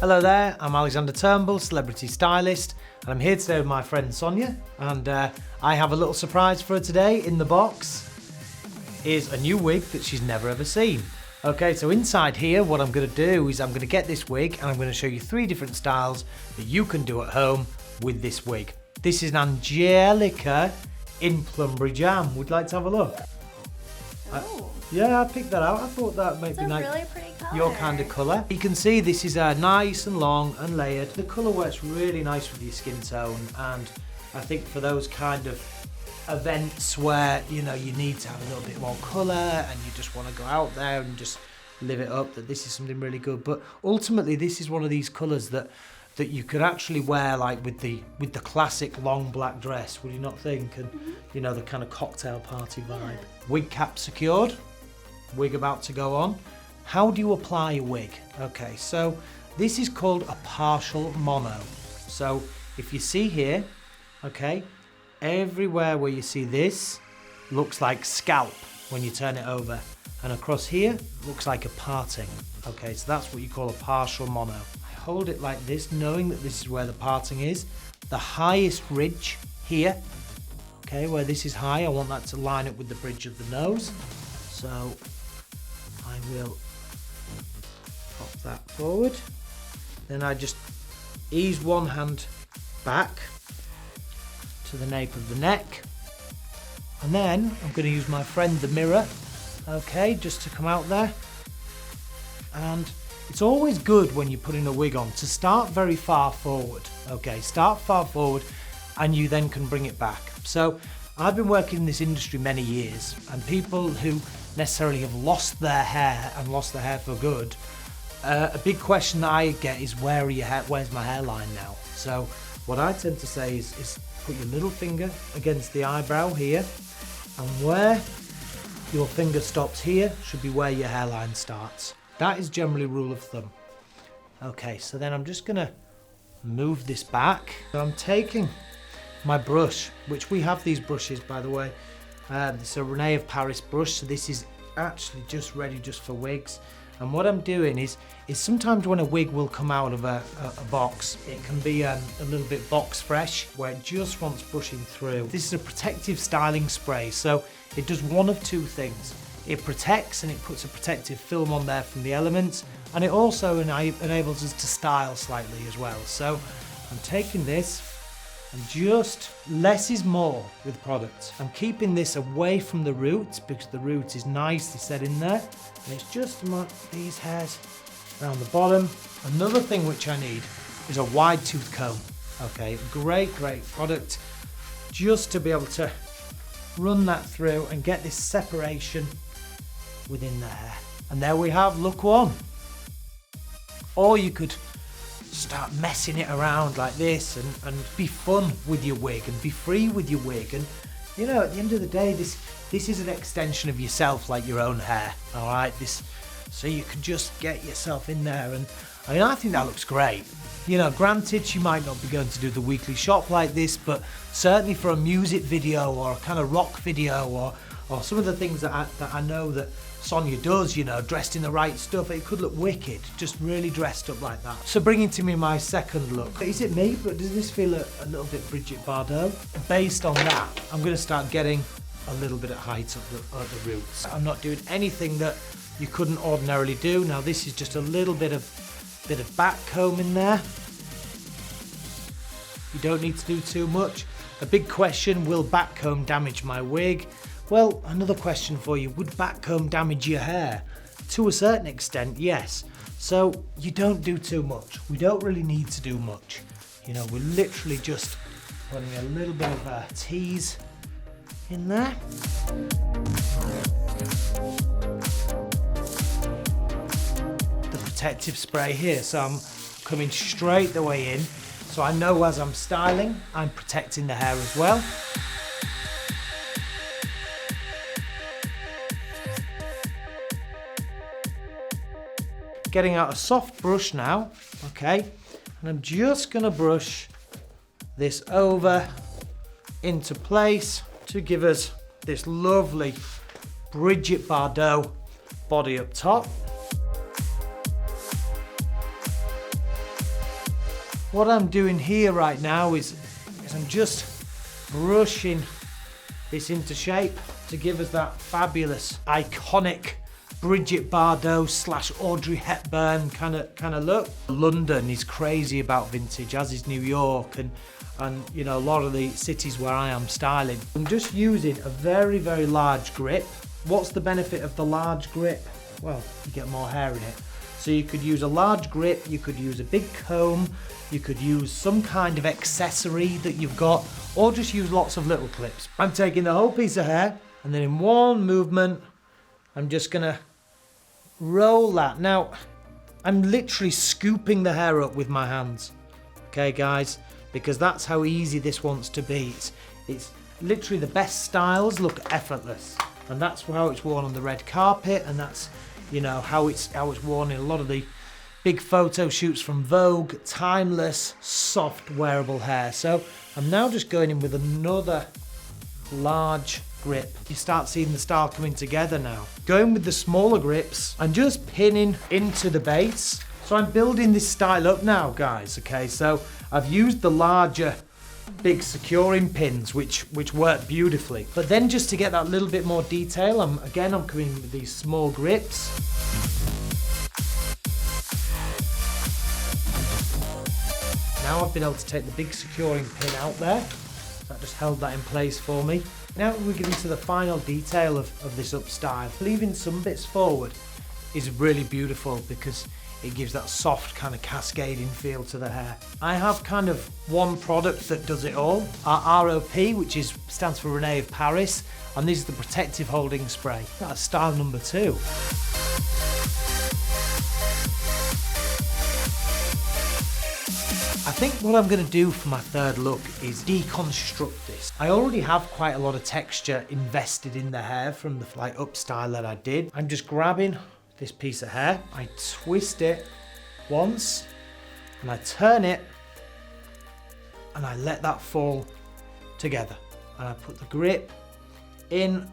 Hello there, I'm Alexander Turnnbull, celebrity stylist, and I'm here today with my friend Sonia, and I have a little surprise for her today. In the box is a new wig that she's never ever seen. Okay, so inside here, what I'm going to do is I'm going to get this wig and I'm going to show you 3 different styles that you can do at home with this wig. This is an Angelica in Plumberry Jam. Would you like to have a look? Oh. Yeah, I picked that out. I thought that might be nice. It's a really pretty colour. Your kind of colour. You can see this is nice and long and layered. The colour works really nice with your skin tone, and I think for those kind of events where you need to have a little bit more colour and you just want to go out there and just live it up, that this is something really good. But ultimately, this is one of these colours that you could actually wear like with the classic long black dress, would you not think? And the kind of cocktail party vibe. Wig cap secured, wig about to go on. How do you apply a wig? Okay, so this is called a partial mono. So if you see here, okay, everywhere where you see this looks like scalp when you turn it over, and across here looks like a parting. Okay, so that's what you call a partial mono. I hold it like this, knowing that this is where the parting is. The highest ridge here, okay, where this is high, I want that to line up with the bridge of the nose. So I will pop that forward. Then I just ease one hand back to the nape of the neck. And then I'm going to use my friend the mirror, okay, just to come out there. And it's always good when you're putting a wig on to start very far forward, okay, start far forward and you then can bring it back. So I've been working in this industry many years, and people who necessarily have lost their hair and lost their hair for good, a big question that I get is where's my hairline now? So what I tend to say is put your little finger against the eyebrow here, and where your finger stops here should be where your hairline starts. That is generally rule of thumb. Okay, so then I'm just gonna move this back. So I'm taking my brush, which we have these brushes, by the way. It's a René of Paris brush, so this is actually just ready just for wigs. And what I'm doing is sometimes when a wig will come out of a box, it can be a little bit box fresh, where it just wants brushing through. This is a protective styling spray, so it does one of 2 things. It protects and it puts a protective film on there from the elements, and it also enables us to style slightly as well. So I'm taking this, and just less is more with products. I'm keeping this away from the roots because the root is nicely set in there, and it's just these hairs around the bottom. Another thing which I need is a wide tooth comb. Okay, great product, just to be able to run that through and get this separation within the hair. And there we have look 1. Or you could start messing it around like this and be fun with your wig and be free with your wig. And at the end of the day, this is an extension of yourself, like your own hair. All right, so you can just get yourself in there. And I think that looks great. Granted, she might not be going to do the weekly shop like this, but certainly for a music video or a kind of rock video or some of the things that I know that Sonia does, dressed in the right stuff, it could look wicked, just really dressed up like that. So bringing to me my second look. Is it me, but does this feel a little bit Bridget Bardot? Based on that, I'm going to start getting a little bit of height of the roots. I'm not doing anything that you couldn't ordinarily do. Now this is just a little bit of back comb in there. You don't need to do too much. A big question, will back comb damage my wig? Well, another question for you, would back comb damage your hair? To a certain extent, yes. So you don't do too much. We don't really need to do much. We're literally just putting a little bit of a tease in there. The protective spray here, so I'm coming straight the way in. So I know as I'm styling, I'm protecting the hair as well. Getting out a soft brush now, okay, and I'm just gonna brush this over into place to give us this lovely Bridget Bardot body up top. what I'm doing here right now is I'm just brushing this into shape to give us that fabulous, iconic Bridget Bardot / Audrey Hepburn kind of look. London is crazy about vintage, as is New York and you know, a lot of the cities where I am styling. I'm just using a very, very large grip. What's the benefit of the large grip? Well, you get more hair in it. So you could use a large grip, you could use a big comb, you could use some kind of accessory that you've got, or just use lots of little clips. I'm taking the whole piece of hair, and then in one movement, I'm just gonna roll that. Now, I'm literally scooping the hair up with my hands. Okay, guys? Because that's how easy this wants to be. It's literally the best styles look effortless. And that's how it's worn on the red carpet, and that's, you know, how it's worn in a lot of the big photo shoots from Vogue. Timeless, soft, wearable hair. So I'm now just going in with another large grip. You start seeing the style coming together now. Going with the smaller grips and just pinning into the base. So I'm building this style up now, guys, okay? So I've used the larger big securing pins, which work beautifully. But then just to get that little bit more detail, I'm coming in with these small grips. Now I've been able to take the big securing pin out there. That just held that in place for me. Now we're getting to the final detail of this up style. Leaving some bits forward is really beautiful because it gives that soft kind of cascading feel to the hair. I have kind of one product that does it all. Our ROP, which stands for René of Paris, and this is the protective holding spray. That's style number 2. I think what I'm going to do for my third look is deconstruct this. I already have quite a lot of texture invested in the hair from the like up style that I did. I'm just grabbing this piece of hair, I twist it once, and I turn it, and I let that fall together. And I put the grip in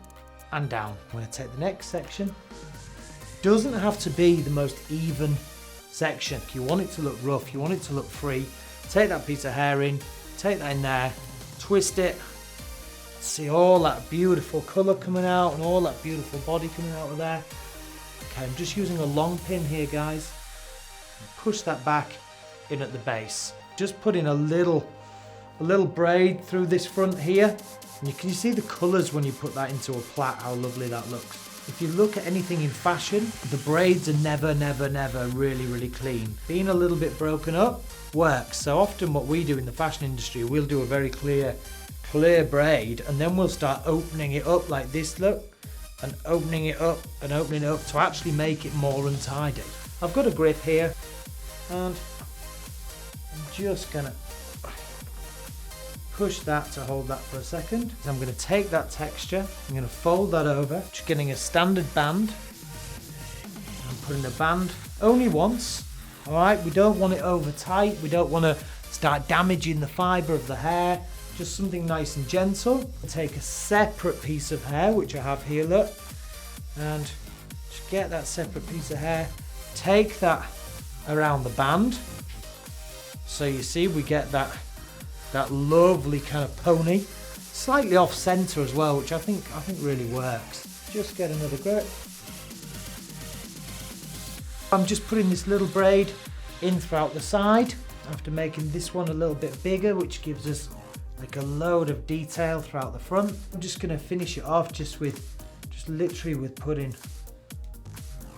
and down. I'm going to take the next section. Doesn't have to be the most even section. If you want it to look rough, you want it to look free, take that piece of hair in, take that in there, twist it, see all that beautiful colour coming out and all that beautiful body coming out of there. Okay, I'm just using a long pin here, guys. Push that back in at the base. Just putting a little braid through this front here. And you can see the colours when you put that into a plait, how lovely that looks. If you look at anything in fashion, the braids are never really clean. Being a little bit broken up works. So often what we do in the fashion industry, we'll do a very clear braid, and then we'll start opening it up like this, look. And opening it up and opening it up to actually make it more untidy. I've got a grip here, and I'm just gonna push that to hold that for a second. I'm gonna take that texture, I'm gonna fold that over, just getting a standard band. I'm putting a band only once, all right? We don't want it over tight, we don't wanna start damaging the fiber of the hair. Just something nice and gentle. Take a separate piece of hair, which I have here, look, and just get that separate piece of hair. Take that around the band. So you see we get that lovely kind of pony, slightly off center as well, which I think really works. Just get another grip. I'm just putting this little braid in throughout the side after making this one a little bit bigger, which gives us like a load of detail throughout the front. I'm just going to finish it off just literally with putting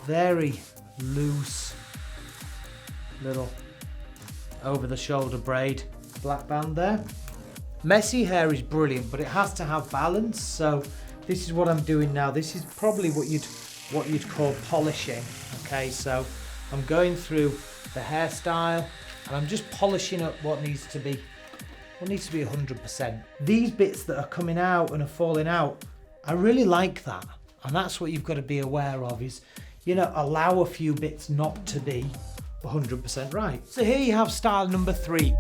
very loose little over the shoulder braid black band there. Messy hair is brilliant, but it has to have balance. So this is what I'm doing now. This is probably what you'd call polishing. Okay, so I'm going through the hairstyle and I'm just polishing up what needs to be 100%. These bits that are coming out and are falling out, I really like that. And that's what you've got to be aware of is, you know, allow a few bits not to be 100% right. So here you have style number 3.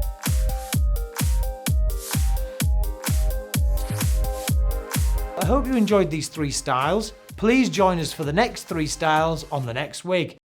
I hope you enjoyed these 3 styles. Please join us for the next 3 styles on the next wig.